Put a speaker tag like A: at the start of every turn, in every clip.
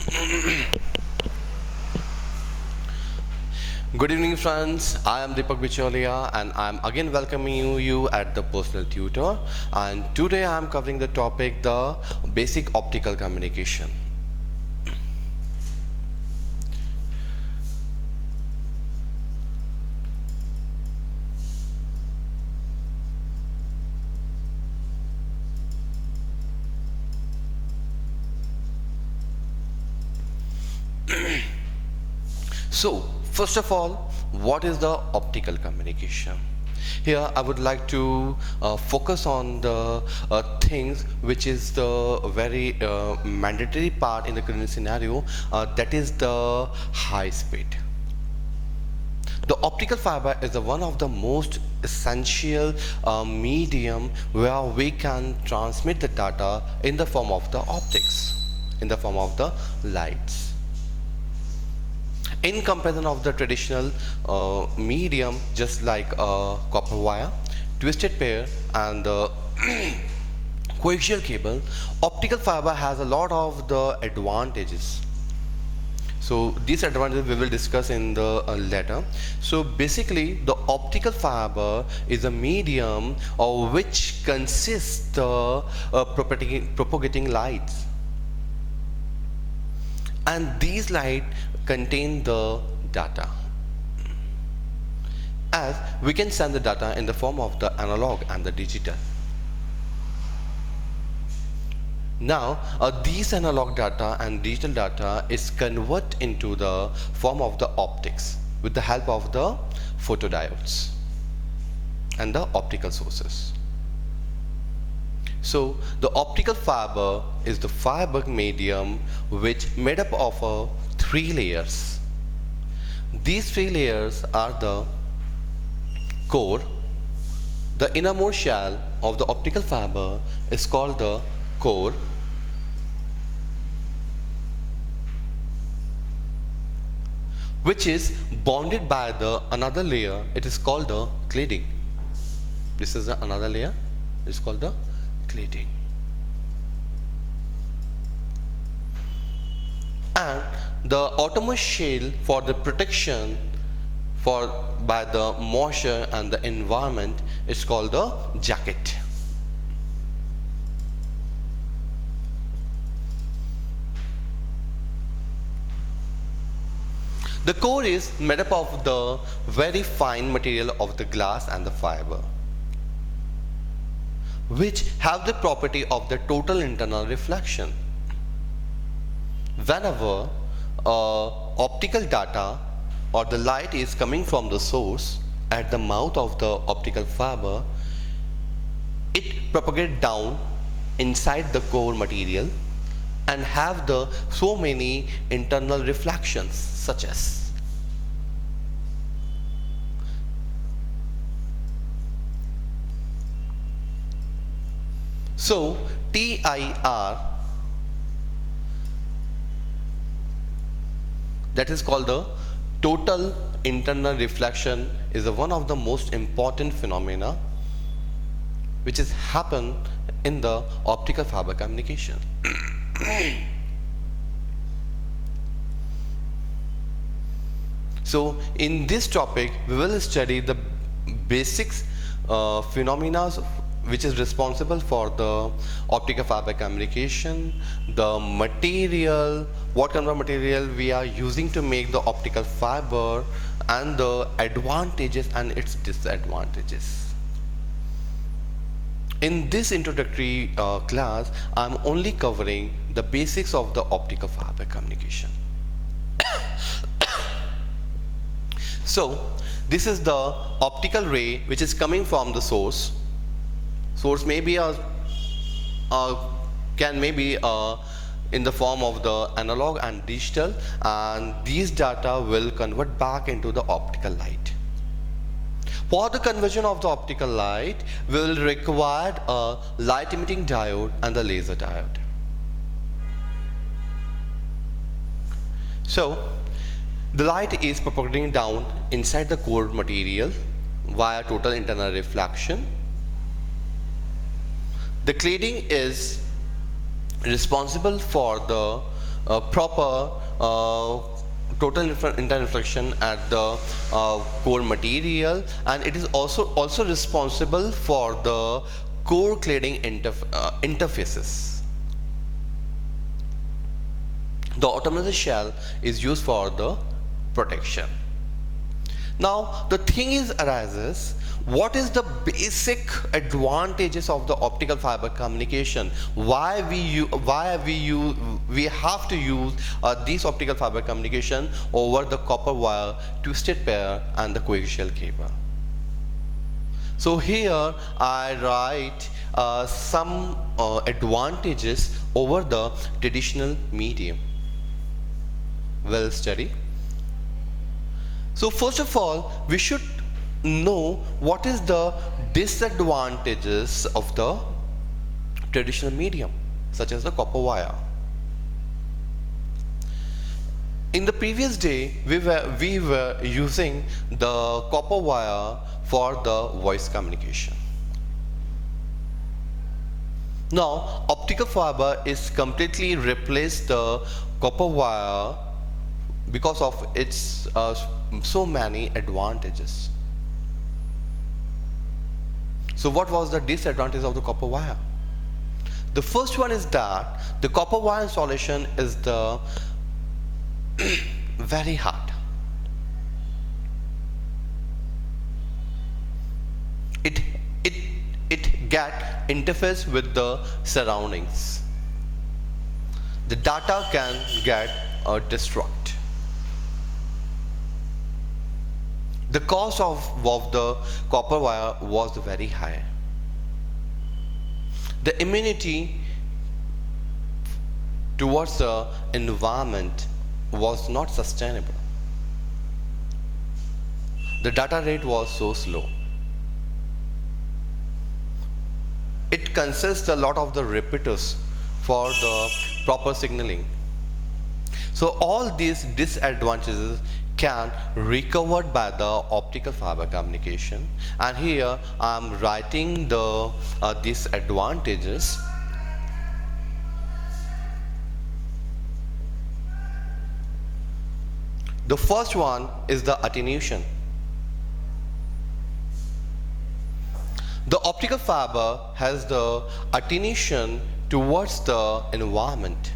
A: Good evening, friends. I am Deepak and I am again welcoming you at the Personal Tutor. And today I am covering the topic the basic optical communication. So, first of all, what is the optical communication? Here I would like to focus on the things which is the very mandatory part in the current scenario, that is the high speed. The optical fiber is one of the most essential medium where we can transmit the data in the form of the optics, in the form of the lights. In comparison of the traditional medium, just like copper wire, twisted pair and the coaxial cable, optical fiber has a lot of the advantages. So these advantages we will discuss in the later. So basically the optical fiber is a medium which consists the propagating lights, and these light contain the data, as we can send the data in the form of the analog and the digital. Now these analog data and digital data is converted into the form of the optics with the help of the photodiodes and the optical sources. So the optical fiber is the fiber medium which made up of three layers. These three layers are the core. The innermost shell of the optical fiber is called the core. Which is bonded by the another layer. It is called the cladding. This is another layer. It is called the cladding. And the outermost shell for the protection by the moisture and the environment is called the jacket. The core is made up of the very fine material of the glass and the fiber, which have the property of the total internal reflection. Whenever optical data or the light is coming from the source at the mouth of the optical fiber, it propagates down inside the core material and have the so many internal reflections such as TIR, that is called the total internal reflection, is one of the most important phenomena which is happen in the optical fiber communication. So in this topic we will study the basics phenomena which is responsible for the optical fiber communication, the material, what kind of material we are using to make the optical fiber, and the advantages and its disadvantages. In this introductory class, I am only covering the basics of the optical fiber communication. So this is the optical ray which is coming from the source. Source may be can maybe in the form of the analog and digital, and these data will convert back into the optical light. For the conversion of the optical light, we will require a light emitting diode and the laser diode. So the light is propagating down inside the core material via total internal reflection. The cladding is responsible for the proper total inter-reflection at the core material, and it is also responsible for the core cladding interfaces. The autonomous shell is used for the protection. Now the thing is arises, what is the basic advantages of the optical fiber communication? Why we have to use this optical fiber communication over the copper wire, twisted pair and the coaxial cable? So here I write some advantages over the traditional medium. Well study. So first of all, we should know what is the disadvantages of the traditional medium, such as the copper wire. In the previous day, we were using the copper wire for the voice communication. Now, optical fiber is completely replaced the copper wire because of its so many advantages. So what was the disadvantage of the copper wire? The first one is that the copper wire installation is the very hard. It get interface with the surroundings. The data can get destroyed. The cost of the copper wire was very high. The immunity towards the environment was not sustainable. The data rate was so slow. It consists a lot of the repeaters for the proper signaling. So all these disadvantages can recovered by the optical fiber communication, and here I am writing the disadvantages. The first one is the attenuation. The optical fiber has the attenuation towards the environment.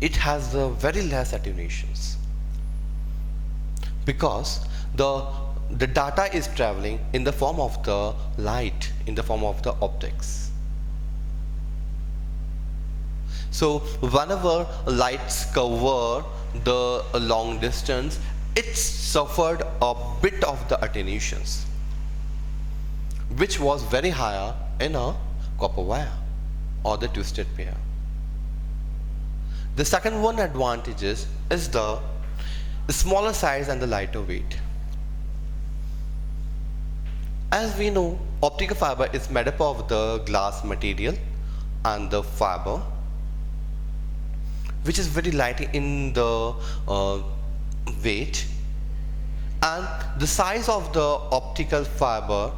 A: It has the very less attenuations because the data is traveling in the form of the light, in the form of the optics. So whenever lights cover the long distance, it suffered a bit of the attenuations, which was very higher in a copper wire or the twisted pair. The second one advantages is the smaller size and the lighter weight. As we know, optical fiber is made up of the glass material and the fiber, which is very light in the weight, and the size of the optical fiber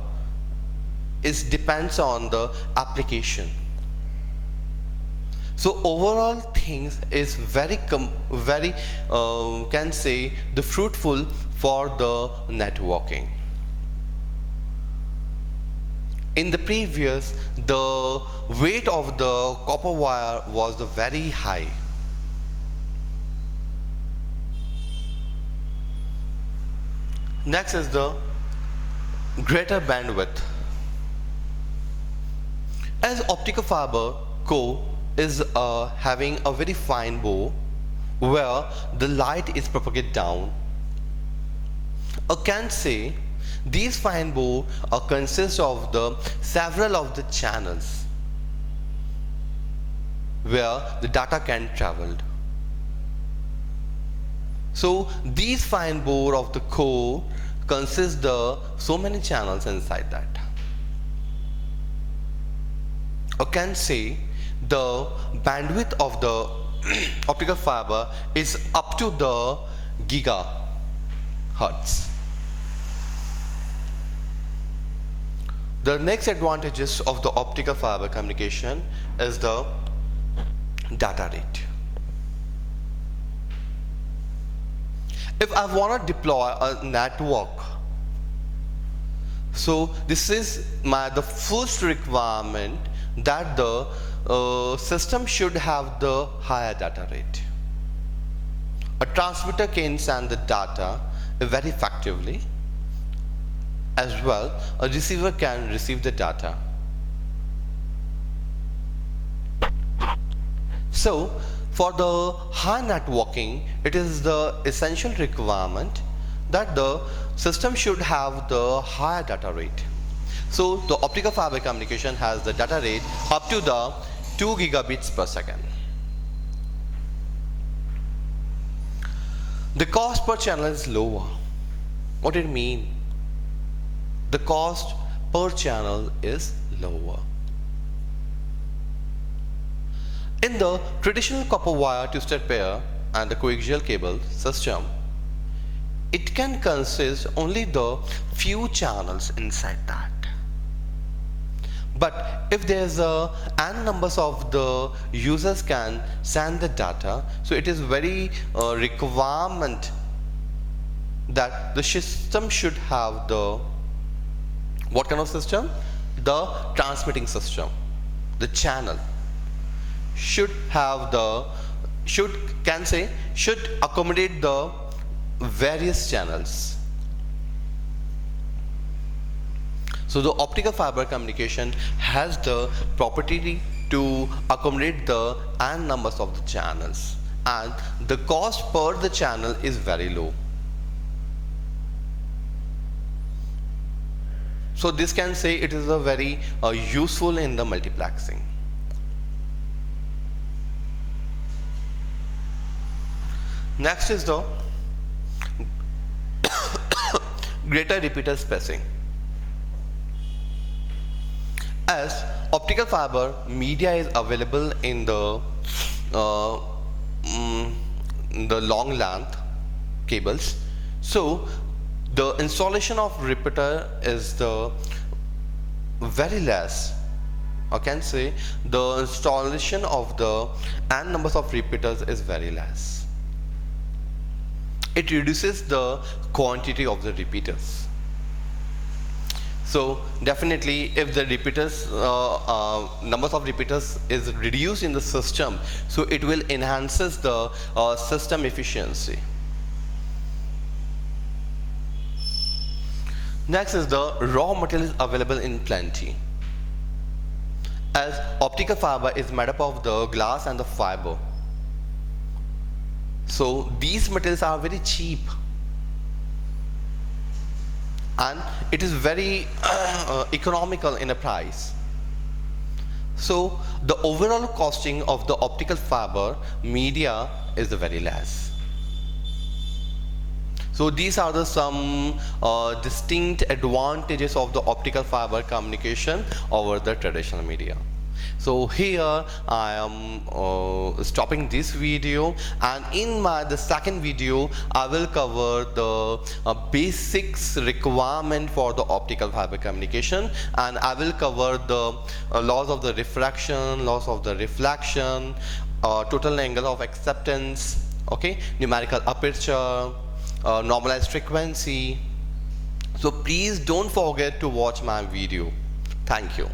A: depends on the application. So overall things is very can say the fruitful for the networking. In the previous, the weight of the copper wire was very high. Next is the greater bandwidth. As optical fiber core is having a very fine bow where the light is propagated down, I can say these fine bow consist of the several of the channels where the data can travel. So these fine bore of the core consist the so many channels inside that. I can say the bandwidth of the optical fiber is up to the gigahertz. The next advantages of the optical fiber communication is the data rate. If I want to deploy a network, so this is the first requirement, that the system should have the higher data rate. A transmitter can send the data very effectively, as well a receiver can receive the data. So for the high networking, it is the essential requirement that the system should have the higher data rate. So the optical fiber communication has the data rate up to the 2 gigabits per second. The cost per channel is lower. What did it mean? The cost per channel is lower. In the traditional copper wire twisted pair and the coaxial cable system, it can consist only the few channels inside that. But if there's n numbers of the users can send the data, so it is very requirement that the system should have the what kind of system? The transmitting system. The channel should have the should accommodate the various channels. So the optical fiber communication has the property to accommodate the n numbers of the channels, and the cost per the channel is very low. So this can say it is a very useful in the multiplexing. Next is the greater repeater spacing. As optical fiber media is available in the long length cables, so the installation of repeater is the very less. I can say the installation of the n numbers of repeaters is very less. It reduces the quantity of the repeaters. So definitely, if the repeaters numbers of repeaters is reduced in the system, so it will enhances the system efficiency. Next is the raw material is available in plenty. As optical fiber is made up of the glass and the fiber, so these materials are very cheap, and it is very economical in a price. So the overall costing of the optical fiber media is very less. So these are the some distinct advantages of the optical fiber communication over the traditional media. So here I am stopping this video, and in the second video I will cover the basics requirement for the optical fiber communication, and I will cover the laws of the refraction, laws of the reflection, total angle of acceptance, okay, numerical aperture, normalized frequency. So please don't forget to watch my video. Thank you.